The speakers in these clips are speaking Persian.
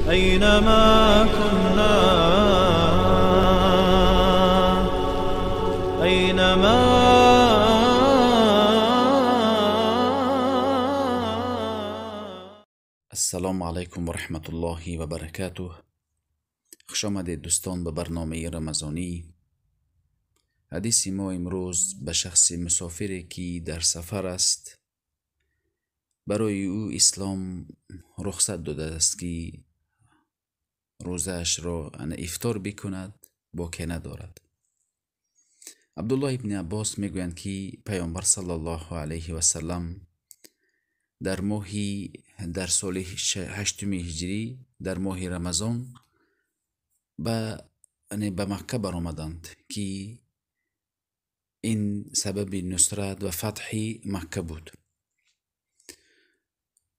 أينما كنا أينما السلام علیکم و رحمت الله و برکاته. خوش آمدید دوستان به برنامه رمضانی. حدیث ما امروز به شخص مسافری که در سفر است. برای او اسلام رخصت داده است که روزش را افطار بکند، باکی ندارد. عبدالله ابن عباس میگویند که پیامبر صلی الله علیه و سلم در سال 8 هجری در ماه رمضان به مکه برآمدند که این سبب نصرت و فتح مکه بود.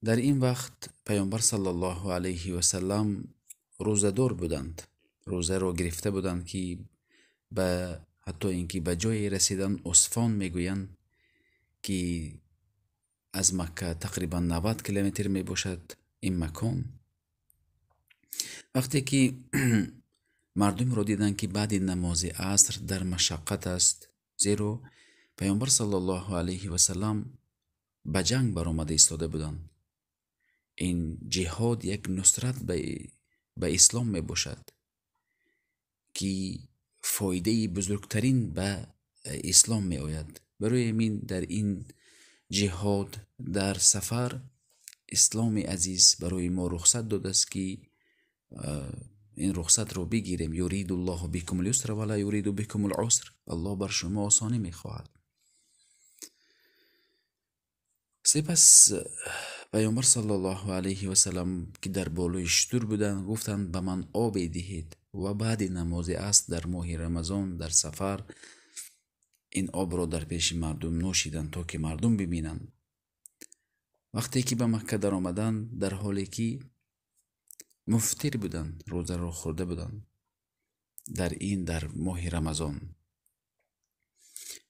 در این وقت پیامبر صلی الله علیه و سلم روزه دار بودند، روزه را گرفته بودند که حتی اینکه به جای رسیدن اصفهان میگویند که از مکه تقریبا 90 کیلومتر می باشد این مکان. وقتی که مردم را دیدن که بعد نماز عصر در مشقت است، زیرا پیامبر صلی الله علیه و سلم به جنگ برآمده ایستاده بودند. این جهاد یک نصرت به اسلام می باشد که فایده بزرگترین به اسلام می آید. برای همین در این جهاد در سفر اسلام عزیز برای ما رخصت داده است که این رخصت رو بگیریم. یرید الله بكم اليسر ولا یرید بكم العسر. الله بر شما آسانی میخواهد. سپس پیامبر صلی الله علیه و سلم که در بالای شتر بودند گفتند به من آب دهید و بعد نماز عصر در ماه رمضان در سفر این آب را در پیش مردم نوشیدند تا که مردم ببینند. وقتی که به مکه در آمدن در حالی که مفطر بودند، روزه را خورده بودند در ماه رمضان.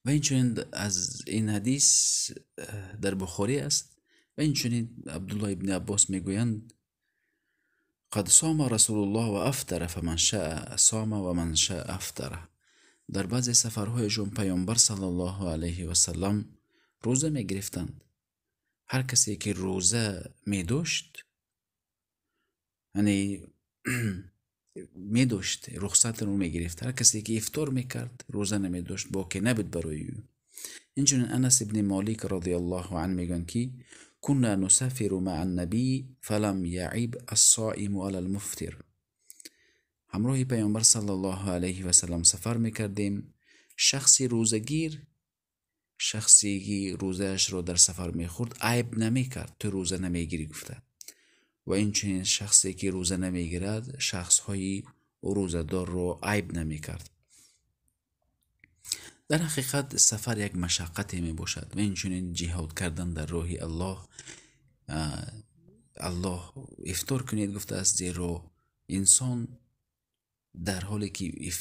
و اینچنین از این حدیث در بخاری است. و اینچنین عبدالله ابن عباس میگویند قد صام رسول الله و افطر فمن شاء صام و من شاء افطر. در بعض سفرهایشون پیامبر صلی الله علیه و سلم روزه می گرفتند. هر کسی که روزه می داشت می داشت رخصت رو می گرفت. هر کسی که افطار می کرد روزه نمی داشت، باکی نبود برای او. اینچنین انس ابن مالک رضی الله عنه میگن که كنا نسافر مع النبی فلم یعیب الصائم علی المفطر. همراه پیامبر صلی الله علیه و سلم سفر میکردیم. شخصی روزگیر، شخصی که روزهش رو در سفر میخورد عیب نمیکرد، تو روزه نمیگیری گفته. و اینچنین شخصی که روزه نمیگیرد شخصهای روزه دار رو عیب نمیکرد. در حقیقت سفر یک مشقتی می باشد و اینچنین جهاد کردن در راه الله افطار کنید گفته است، زیرا انسان در حالی که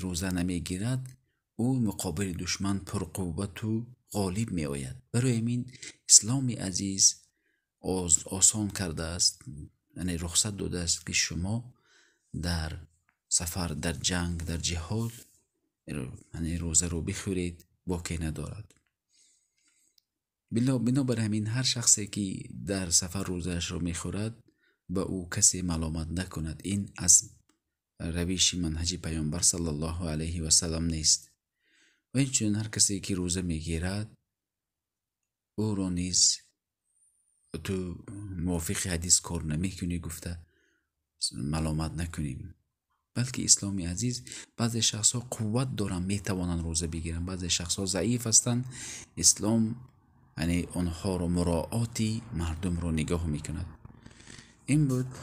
روزه نمی گیرد او مقابل دشمن پرقوت و غالب می آید. برای همین اسلام عزیز آسان کرده است، رخصت داده است که شما در سفر، در جنگ، در جهاد روزه رو بخورید، باکی ندارد. بنابر همین هر شخصی که در سفر روزهش رو میخورد به او کسی ملامت نکند. این از روش منهج پیامبر صلی الله علیه و سلم نیست. و اینچنین هر کسی که روزه میگیرد او رو نیز تو موافق حدیث کار نمیکنی گفته ملامت نکنیم. بلکه اسلام عزیز بعضی شخص ها قوت دارن میتوانن روزه بگیرن، بعضی شخص ها ضعیف هستن. اسلام آنها رو مراعاتی مردم رو نگاه میکند. این بود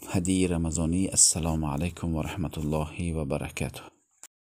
هدیه رمضانی. السلام علیکم و رحمت الله و برکاته.